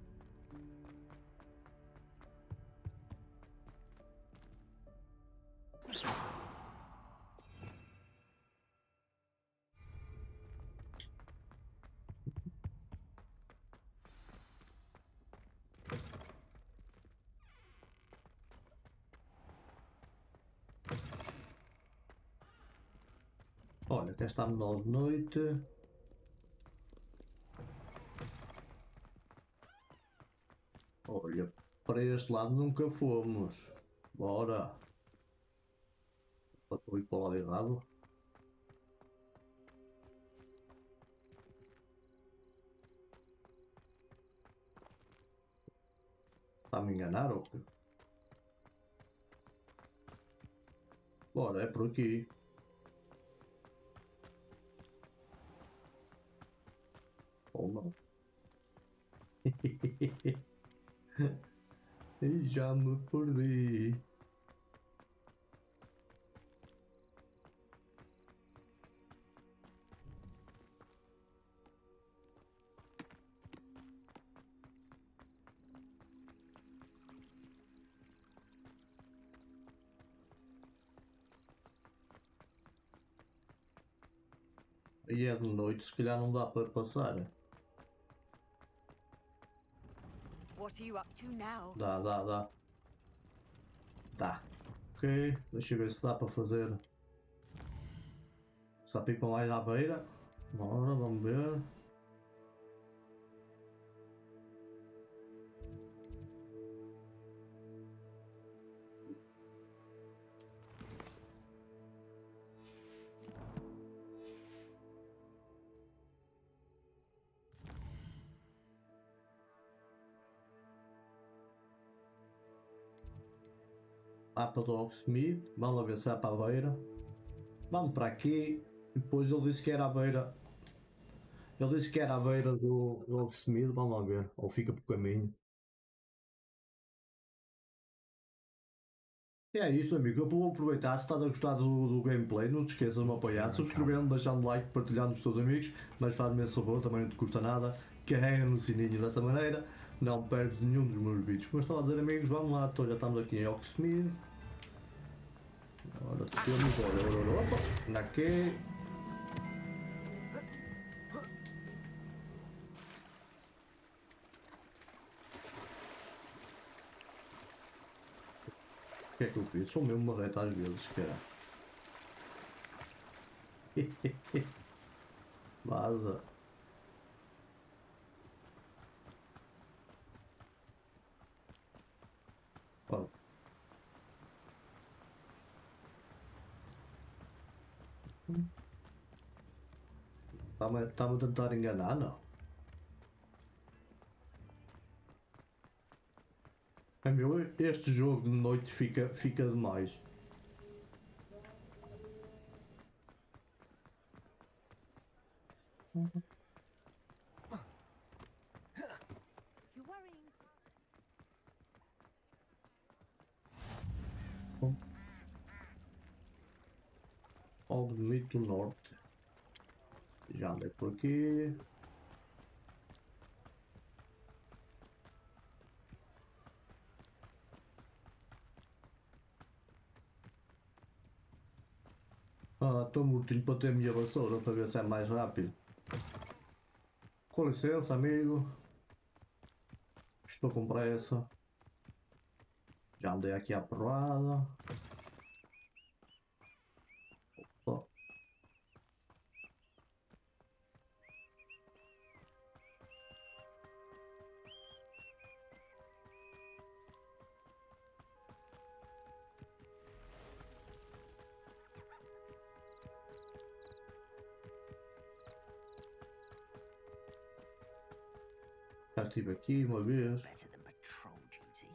Olha, até estamos nós de noite. Olha, para este lado nunca fomos. Bora. Estou a ir para o lado errado. Está a me enganar ou quê? Bora, é por aqui. Ou não. E já me perdi. E é de noite, se calhar não dá para passar. What are you up to now? Dá. Tá. Ok, deixa eu ver se dá para fazer. Só pipa mais à beira. Bora, vamos ver. Mapa do Hogsmeade, vamos lá ver se é para a beira. Vamos para aqui. Depois ele disse que era a beira. Ele disse que era a beira do Hogsmeade, vamos lá ver. Ou fica por caminho. E é isso, amigo. Eu vou aproveitar. Se estás a gostar do gameplay, não te esqueças de me apoiar, subscrevendo, deixando like, partilhando com os teus amigos. Mas faz-me esse favor, também não te custa nada. Carrega no sininho dessa maneira. Não perdes nenhum dos meus vídeos. Como eu estava a dizer, amigos, vamos lá. Já estamos aqui em Hogsmeade. Agora temos. Opa! Aqui. O que é que eu fiz? Sou mesmo uma reta às vezes, cara. Vaza. Ó. Está-me a tentar enganar, não? É meu, este jogo de noite fica demais. Hogsmeade do Norte. Já andei por aqui. Ah, estou mortinho para ter a minha vassoura para ver se é mais rápido. Com licença, amigo. Estou com pressa. Já andei aqui à porrada. Opa. Já estive aqui uma vez. Better than patrol duty.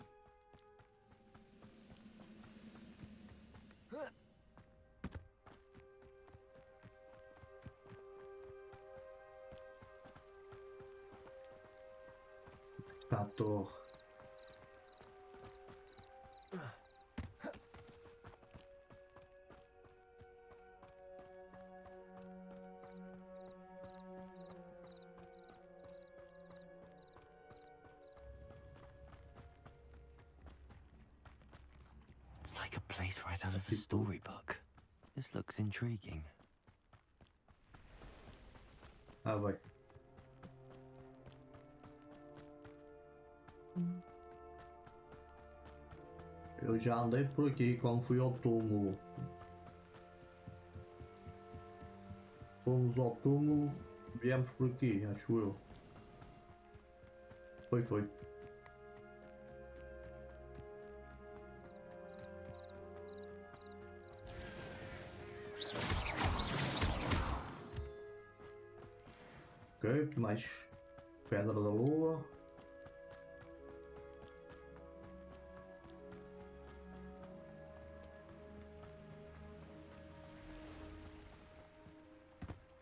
Está a torre. It's like a place right out of a storybook. This looks intriguing. Ah, vai. Eu já andei por aqui quando fui ao túmulo. Fomos ao túmulo, viemos por aqui, acho eu. Foi. Ok, mais pedra da lua.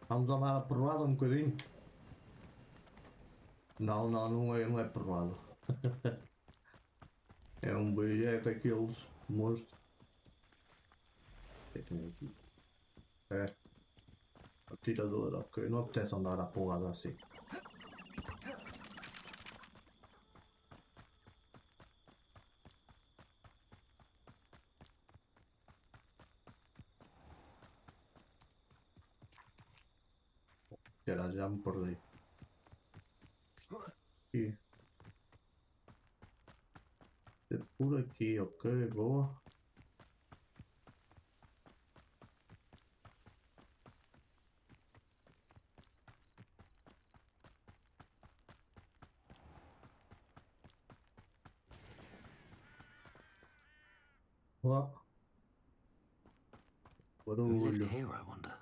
Vamos andar a porrada um bocadinho. Não é porrada. É um bicho, é daqueles monstros. O que é que tem aqui? É. Atirador, ok. Não apetece andar a porrada assim. Já me perdi. Aqui. É por aqui, ok, boa. Ó. Who lived Barulho. here, I wonder?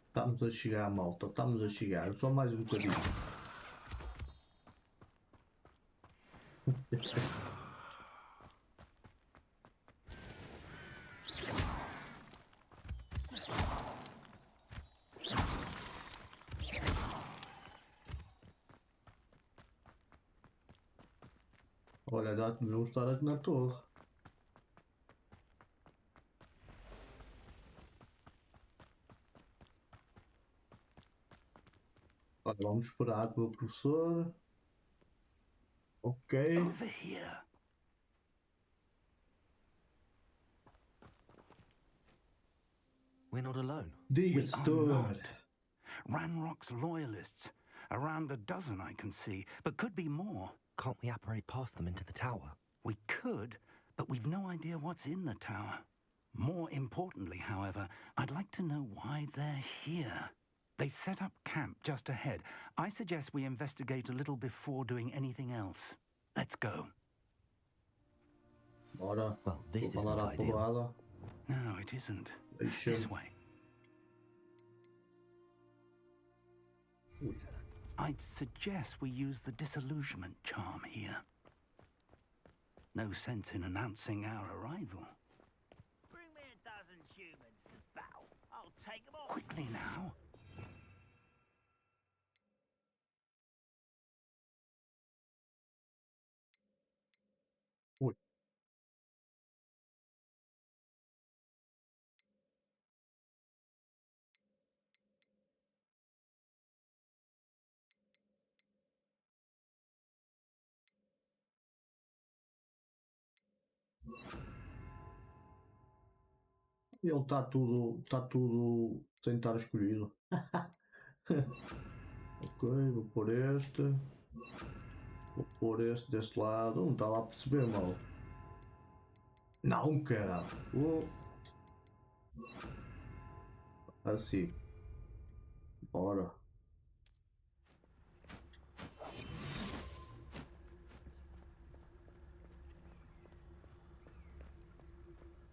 Estamos a chegar, malta. Estamos a chegar. Só mais um bocadinho. Olha, já devemos estar aqui na torre. Agora vamos esperar pelo professor. Ok. Over here. We're not alone. Diga, We are setor. not. Ranrock's loyalists. Around a dozen I can see, but could be more. Can't we apparate past them into the tower? We could, but we've no idea what's in the tower. More importantly, however, I'd like to know why they're here. They've set up camp just ahead. I suggest we investigate a little before doing anything else. Let's go. Bora. Well, this Vou mandar isn't a ideal. porrada. No, it isn't. Deixa. This way. Ui. I'd suggest we use the disillusionment charm here. No sense in announcing our arrival. Bring me 1,000 humans to battle. I'll take them all. Quickly now. Ui. Ele está tudo sem estar escolhido. Ok, vou pôr este. Vou pôr este deste lado. Não estava a perceber mal. Não, caralho. Assim. Bora.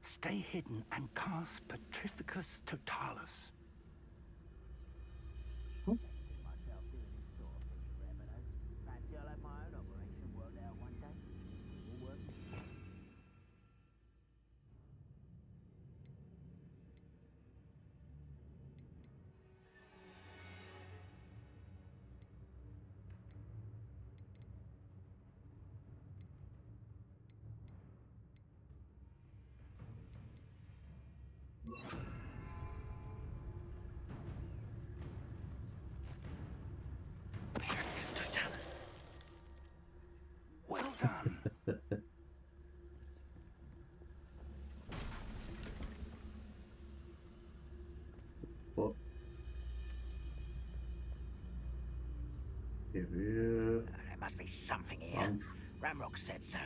Stay hidden and cast Petrificus Totalis. Myself doing this sort of thing forever, though. Fancy I'll have my own operation worked out one day. All work. Petrificus Totalis. Well done. Ó. Quer ver? There must be something here. Vamos. Ramrock said so.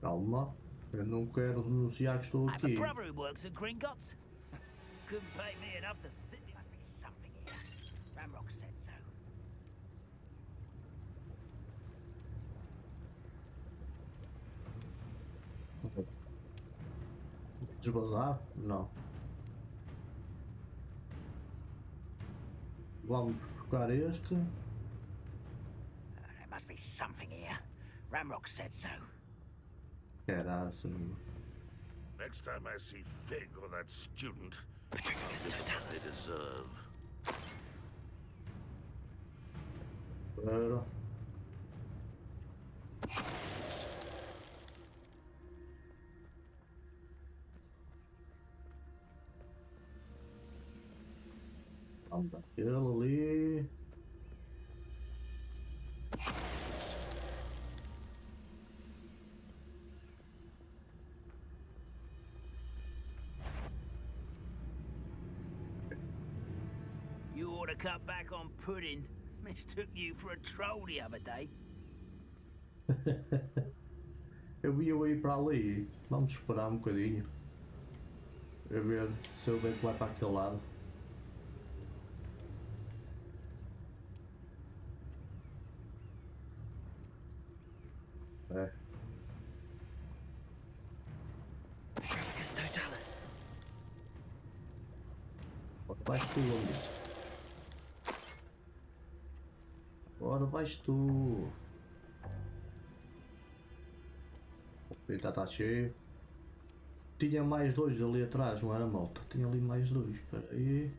Calma. Eu não quero denunciar que estou I have a aqui. brother who works at Gringotts. Couldn't pay me enough to sit. There must be something here. Ramrock said so. Desvazar? Não. Vamos buscar este. There must be something here. Ramrock said so. Caraca. Next time I see Fig or that student, Petrificus they Totalis. deserve. Espera. Vamos daquele ali. You ought to cut back on pudding. Mistook you for a troll the other day. Eu ia ir para ali. Vamos esperar um bocadinho. A ver se eu vejo que vai para aquele lado. É. Petrificus Totalis. Agora vais tu, amigo. Agora vais tu. O peito está cheio. Tinha mais dois ali atrás, não era, malta? Tinha ali mais dois. Espera aí.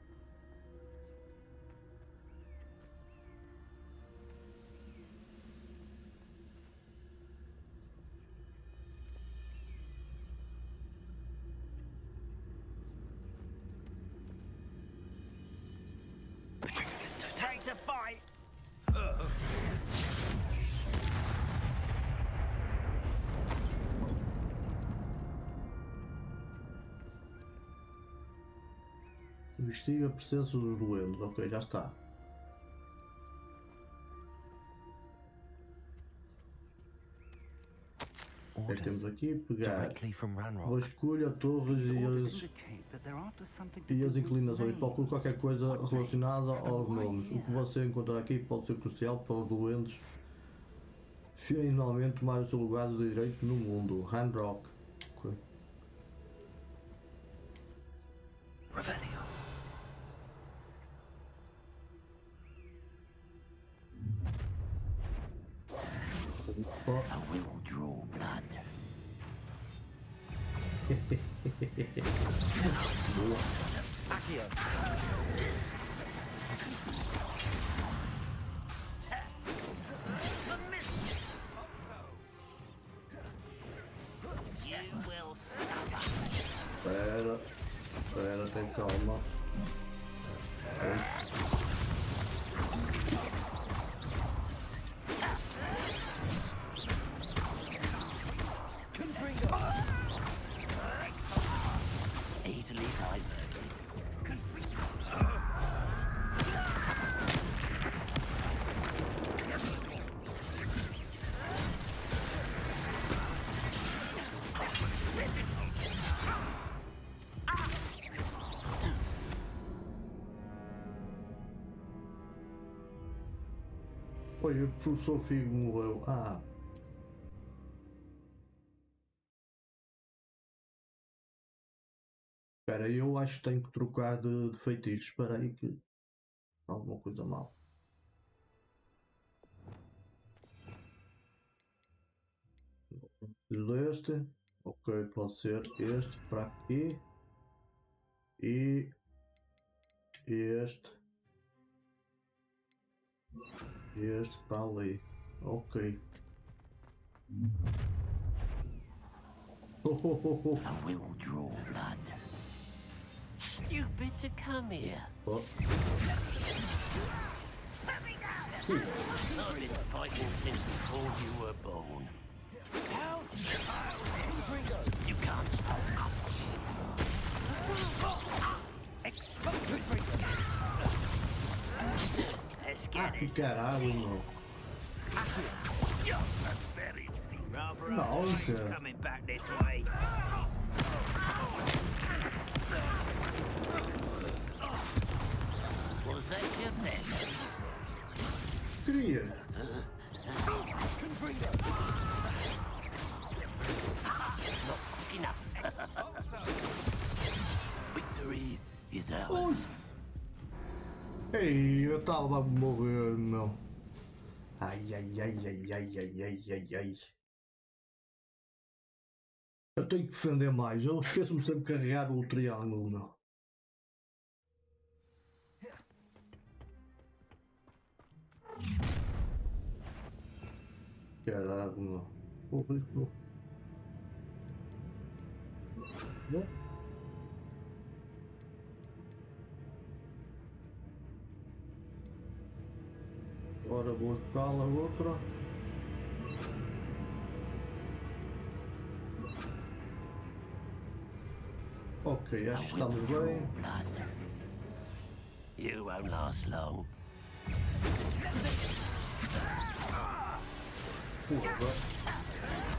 Petrificus Totalis. Ready to fight. Investiga a presença dos doentes. Ok, já está. O que é que temos aqui? Pegar. Directly from Ranrock. Vou escolher a torre These e orders as, indicate that they're after something to e do as with inclinações. Procure names. qualquer coisa What relacionada names? aos And why nomes. O que here? você encontrar aqui pode ser crucial para os doentes finalmente tomar o seu lugar de direito no mundo. Ranrock. Ok. Revelio. I will draw blood. Accio. You will suffer. Espera, tem calma. Oi, o professor Figo morreu. Ah. Espera, eu acho que tenho que trocar de feitiço. Espera aí que alguma coisa mal. Este. Ok, pode ser este para aqui. E este para ali. Ok. I will draw blood. Stupid to come here. Oh. I've been fighting since before you were born. You can't stop us. Let's get Que caralho, meu. Nossa. Coming back this way. Was that your name? Queria. Not quick enough. Victory is ours. Ei, eu estava a morrer, meu. Ai, ai, ai, ai, ai, ai, ai, ai, ai. Eu tenho que defender mais. Eu esqueço-me sempre de carregar o triângulo, meu. Caralho, meu. Porra, isso. Não? Agora vou buscar a outra. Ok, acho que estamos bem. You won't last long. Porra.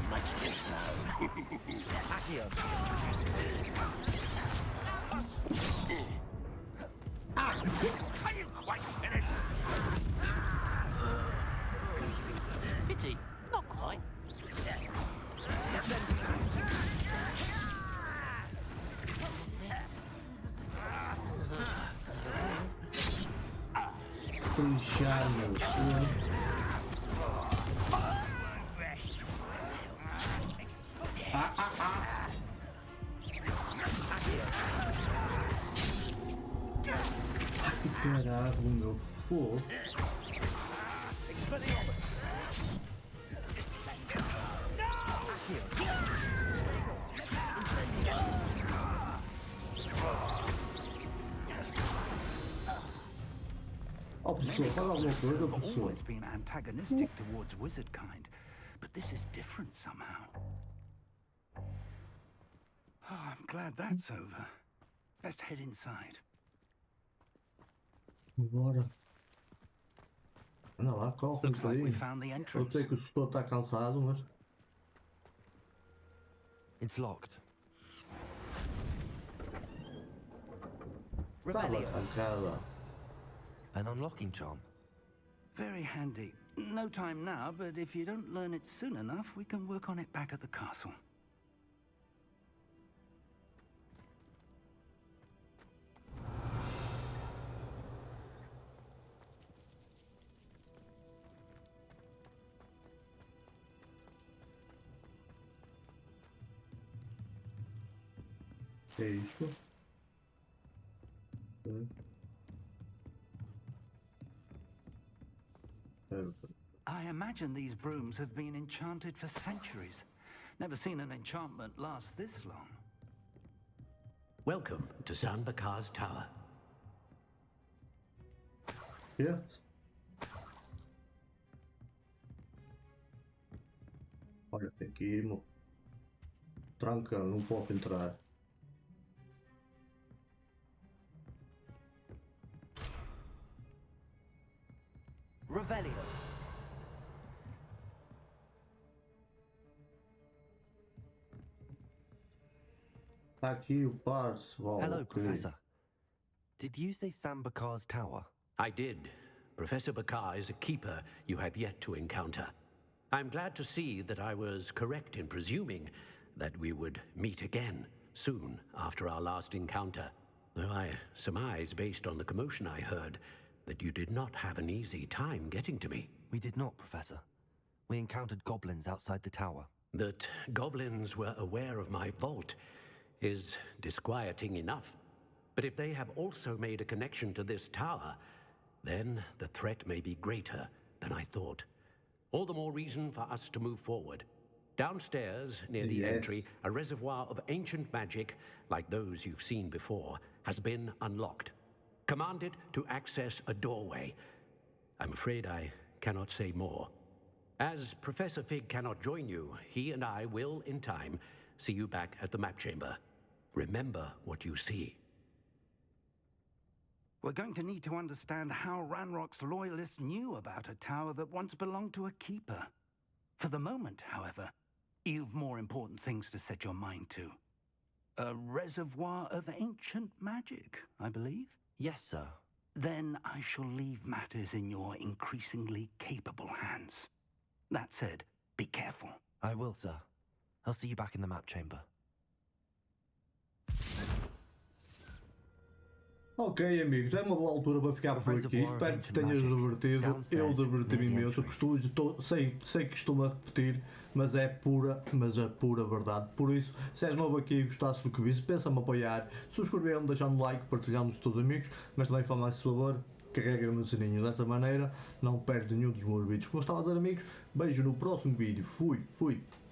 Much too slow. Are you quite finished? Pity, not quite. Puxar, meu. Caralho, meu fogo. Oh, pessoal, fala alguma coisa, Have pessoal. always been antagonistic towards wizard kind, but this is different somehow. Oh, I'm glad that's over. Let's head inside. Bora. Anda lá, corre um Looks like we bocadinho. found the Eu entrance. sei que o gestor está cansado, mas... It's locked. Estava trancada. An unlocking charm. Very handy. No time now, but if you don't learn it soon enough, we can work on it back at the castle. É isso. I imagine these brooms have been enchanted for centuries. Never seen an enchantment last this long. Welcome to Sanbakar's Tower. Yes. Olha, tem que ir, meu. Tranca, não posso entrar. Revelio. Tá aqui o Parse. Hello, Professor. Did you say Sam Bakar's tower? I did. Professor Bakar is a keeper you have yet to encounter. I'm glad to see that I was correct in presuming that we would meet again soon after our last encounter. Though I surmise, based on the commotion I heard, that you did not have an easy time getting to me. We did not, Professor. We encountered goblins outside the tower. That goblins were aware of my vault is disquieting enough. But if they have also made a connection to this tower, then the threat may be greater than I thought. All the more reason for us to move forward. Downstairs, near the entry, a reservoir of ancient magic, like those you've seen before, has been unlocked. Commanded to access a doorway. I'm afraid I cannot say more. As Professor Fig cannot join you, he and I will, in time, see you back at the map chamber. Remember what you see. We're going to need to understand how Ranrock's loyalists knew about a tower that once belonged to a keeper. For the moment, however, you've more important things to set your mind to. A reservoir of ancient magic, I believe? Yes, sir. Then I shall leave matters in your increasingly capable hands. That said, be careful. I will, sir. I'll see you back in the map chamber. Ok, amigos, é uma boa altura para ficar por aqui. Espero que tenhas divertido. Eu diverti-me imenso. Sei que estou-me a repetir, mas é pura verdade. Por isso, se és novo aqui e gostasse do que viste, pensa-me apoiar, subscrevendo, deixando like, partilhando com os teus amigos, mas também faz-me favor, carrega no sininho. Dessa maneira, não perdes nenhum dos meus vídeos. Como estava a dizer, amigos, beijo no próximo vídeo. Fui.